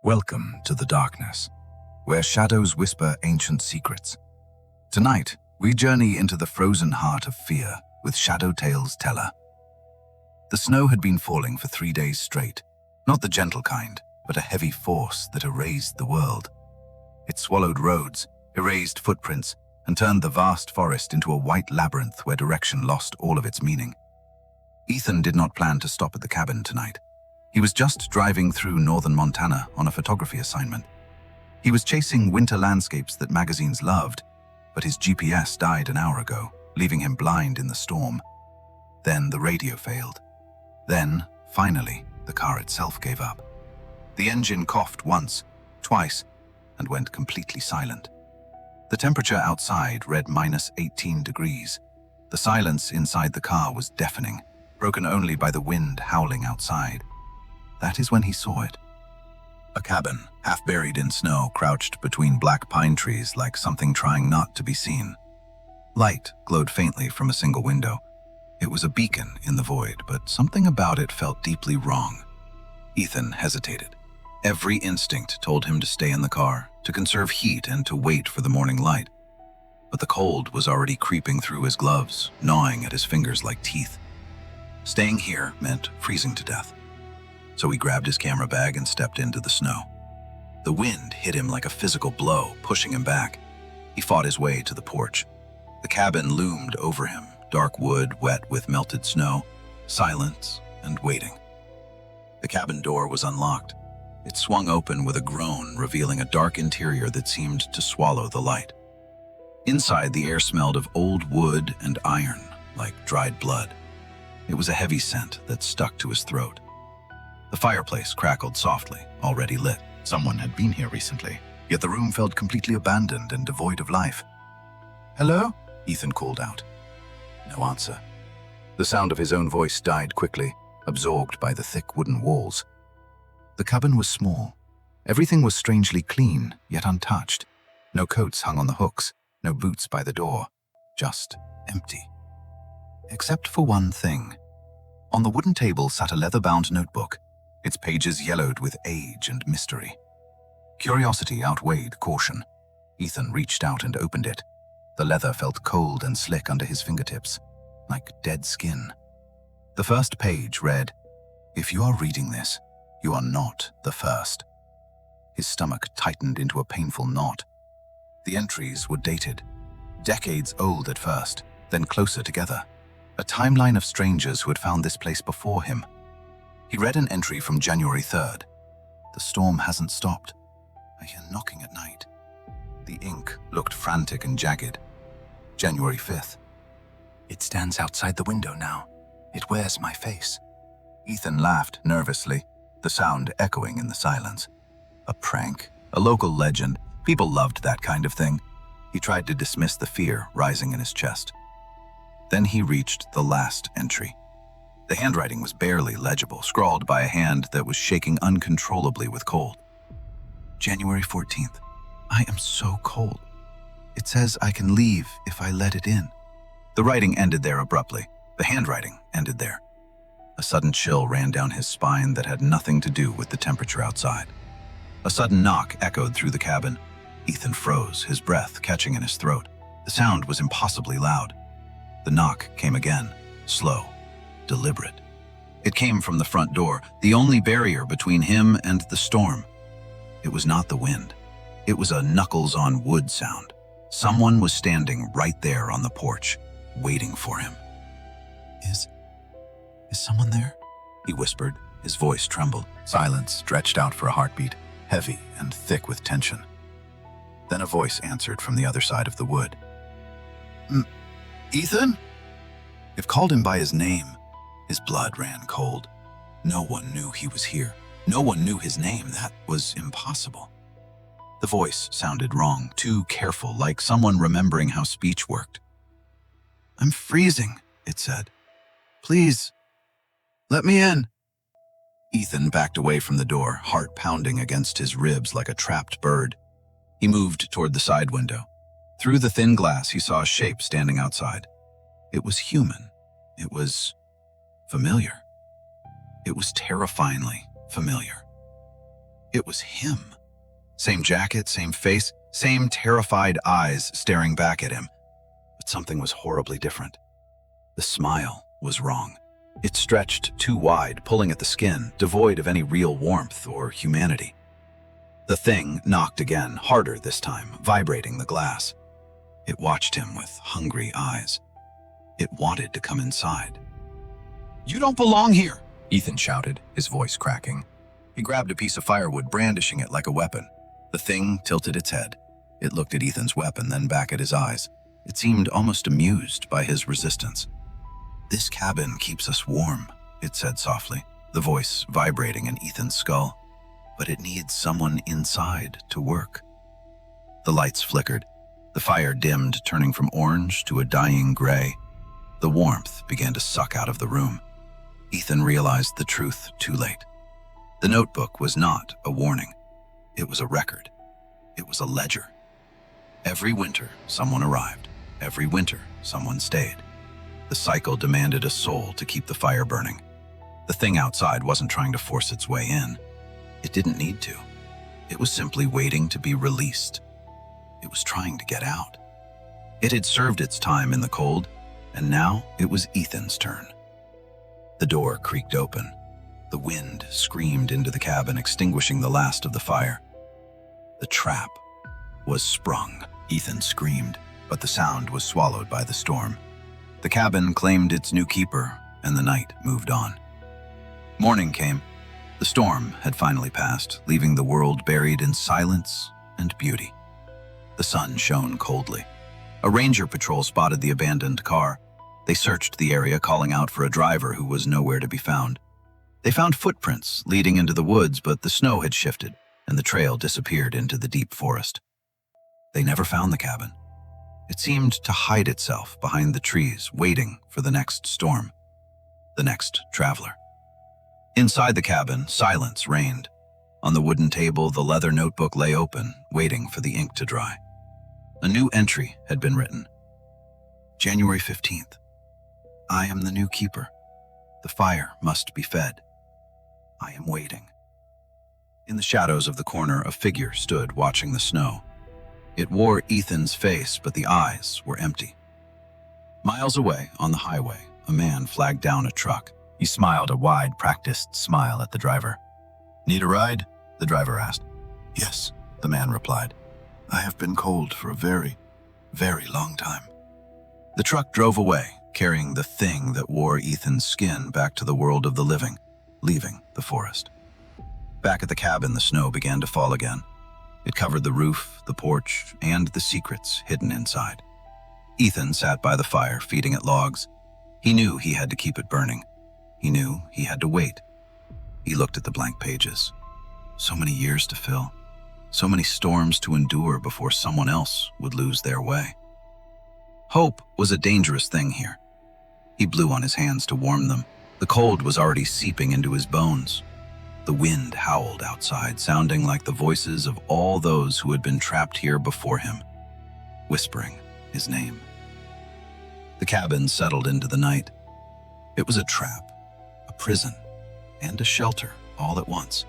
Welcome to the darkness, where shadows whisper ancient secrets. Tonight, we journey into the frozen heart of fear with Shadow Tales Teller. The snow had been falling for 3 days straight, not the gentle kind, but a heavy force that erased the world. It swallowed roads, erased footprints, and turned the vast forest into a white labyrinth where direction lost all of its meaning. Ethan did not plan to stop at the cabin tonight. He was just driving through northern Montana on a photography assignment. He was chasing winter landscapes that magazines loved, but his GPS died an hour ago, leaving him blind in the storm. Then the radio failed. Then, finally, the car itself gave up. The engine coughed once, twice, and went completely silent. The temperature outside read -18 degrees. The silence inside the car was deafening, broken only by the wind howling outside. That is when he saw it. A cabin, half buried in snow, crouched between black pine trees like something trying not to be seen. Light glowed faintly from a single window. It was a beacon in the void, but something about it felt deeply wrong. Ethan hesitated. Every instinct told him to stay in the car, to conserve heat and to wait for the morning light. But the cold was already creeping through his gloves, gnawing at his fingers like teeth. Staying here meant freezing to death. So he grabbed his camera bag and stepped into the snow. The wind hit him like a physical blow, pushing him back. He fought his way to the porch. The cabin loomed over him, dark wood wet with melted snow, silence and waiting. The cabin door was unlocked. It swung open with a groan, revealing a dark interior that seemed to swallow the light. Inside, the air smelled of old wood and iron, like dried blood. It was a heavy scent that stuck to his throat. The fireplace crackled softly, already lit. Someone had been here recently, yet the room felt completely abandoned and devoid of life. "Hello?" Ethan called out. No answer. The sound of his own voice died quickly, absorbed by the thick wooden walls. The cabin was small. Everything was strangely clean, yet untouched. No coats hung on the hooks, no boots by the door, just empty. Except for one thing. On the wooden table sat a leather-bound notebook, its pages yellowed with age and mystery. Curiosity outweighed caution. Ethan reached out and opened it. The leather felt cold and slick under his fingertips, like dead skin. The first page read, "If you are reading this, you are not the first." His stomach tightened into a painful knot. The entries were dated, decades old at first, then closer together. A timeline of strangers who had found this place before him. He read an entry from January 3rd. "The storm hasn't stopped. I hear knocking at night." The ink looked frantic and jagged. January 5th. "It stands outside the window now. It wears my face." Ethan laughed nervously, the sound echoing in the silence. A prank, a local legend. People loved that kind of thing. He tried to dismiss the fear rising in his chest. Then he reached the last entry. The handwriting was barely legible, scrawled by a hand that was shaking uncontrollably with cold. "January 14th. I am so cold. It says I can leave if I let it in." The writing ended there abruptly. The handwriting ended there. A sudden chill ran down his spine that had nothing to do with the temperature outside. A sudden knock echoed through the cabin. Ethan froze, his breath catching in his throat. The sound was impossibly loud. The knock came again, slow, deliberate. It came from the front door, the only barrier between him and the storm. It was not the wind. It was a knuckles-on-wood sound. Someone was standing right there on the porch, waiting for him. Is someone there?" he whispered. His voice trembled. Silence stretched out for a heartbeat, heavy and thick with tension. Then a voice answered from the other side of the wood. "Ethan?" It called him by his name. His blood ran cold. No one knew he was here. No one knew his name. That was impossible. The voice sounded wrong, too careful, like someone remembering how speech worked. "I'm freezing," it said. "Please, let me in." Ethan backed away from the door, heart pounding against his ribs like a trapped bird. He moved toward the side window. Through the thin glass, he saw a shape standing outside. It was human. It was familiar. It was terrifyingly familiar. It was him. Same jacket, same face, same terrified eyes staring back at him. But something was horribly different. The smile was wrong. It stretched too wide, pulling at the skin, devoid of any real warmth or humanity. The thing knocked again, harder this time, vibrating the glass. It watched him with hungry eyes. It wanted to come inside. "You don't belong here," Ethan shouted, his voice cracking. He grabbed a piece of firewood, brandishing it like a weapon. The thing tilted its head. It looked at Ethan's weapon, then back at his eyes. It seemed almost amused by his resistance. "This cabin keeps us warm," it said softly, the voice vibrating in Ethan's skull. "But it needs someone inside to work." The lights flickered. The fire dimmed, turning from orange to a dying gray. The warmth began to suck out of the room. Ethan realized the truth too late. The notebook was not a warning. It was a record. It was a ledger. Every winter, someone arrived. Every winter, someone stayed. The cycle demanded a soul to keep the fire burning. The thing outside wasn't trying to force its way in. It didn't need to. It was simply waiting to be released. It was trying to get out. It had served its time in the cold, and now it was Ethan's turn. The door creaked open. The wind screamed into the cabin, extinguishing the last of the fire. The trap was sprung. Ethan screamed, but the sound was swallowed by the storm. The cabin claimed its new keeper, and the night moved on. Morning came. The storm had finally passed, leaving the world buried in silence and beauty. The sun shone coldly. A ranger patrol spotted the abandoned car. They searched the area, calling out for a driver who was nowhere to be found. They found footprints leading into the woods, but the snow had shifted, and the trail disappeared into the deep forest. They never found the cabin. It seemed to hide itself behind the trees, waiting for the next storm, the next traveler. Inside the cabin, silence reigned. On the wooden table, the leather notebook lay open, waiting for the ink to dry. A new entry had been written. January 15th. I am the new keeper. The fire must be fed. I am waiting. In the shadows of the corner, a figure stood watching the snow. It wore Ethan's face, but the eyes were empty. Miles away, on the highway, a man flagged down a truck. He smiled a wide, practiced smile at the driver. "Need a ride?" the driver asked. "Yes," the man replied. "I have been cold for a very, very long time." The truck drove away, carrying the thing that wore Ethan's skin back to the world of the living, leaving the forest. Back at the cabin, the snow began to fall again. It covered the roof, the porch, and the secrets hidden inside. Ethan sat by the fire, feeding it logs. He knew he had to keep it burning. He knew he had to wait. He looked at the blank pages. So many years to fill. So many storms to endure before someone else would lose their way. Hope was a dangerous thing here. He blew on his hands to warm them. The cold was already seeping into his bones. The wind howled outside, sounding like the voices of all those who had been trapped here before him, whispering his name. The cabin settled into the night. It was a trap, a prison, and a shelter all at once.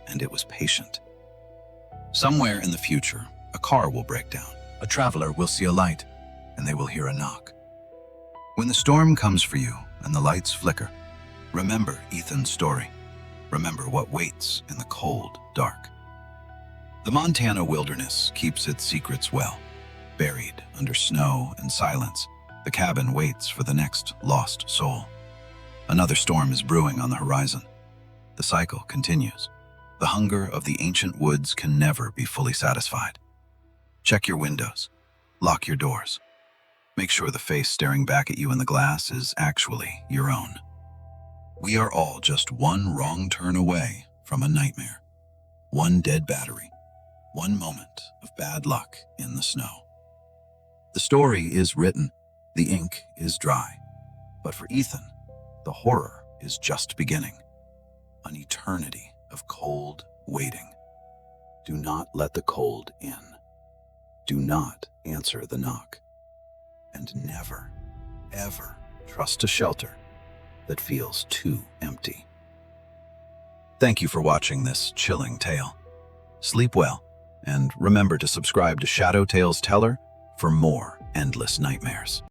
And it was patient. Somewhere in the future, a car will break down. A traveler will see a light, and they will hear a knock. When the storm comes for you and the lights flicker, remember Ethan's story. Remember what waits in the cold dark. The Montana wilderness keeps its secrets well. Buried under snow and silence, the cabin waits for the next lost soul. Another storm is brewing on the horizon. The cycle continues. The hunger of the ancient woods can never be fully satisfied. Check your windows. Lock your doors. Make sure the face staring back at you in the glass is actually your own. We are all just one wrong turn away from a nightmare. One dead battery. One moment of bad luck in the snow. The story is written. The ink is dry. But for Ethan, the horror is just beginning. An eternity of cold waiting. Do not let the cold in. Do not answer the knock. And never, ever trust a shelter that feels too empty. Thank you for watching this chilling tale. Sleep well, and remember to subscribe to Shadow Tales Teller for more endless nightmares.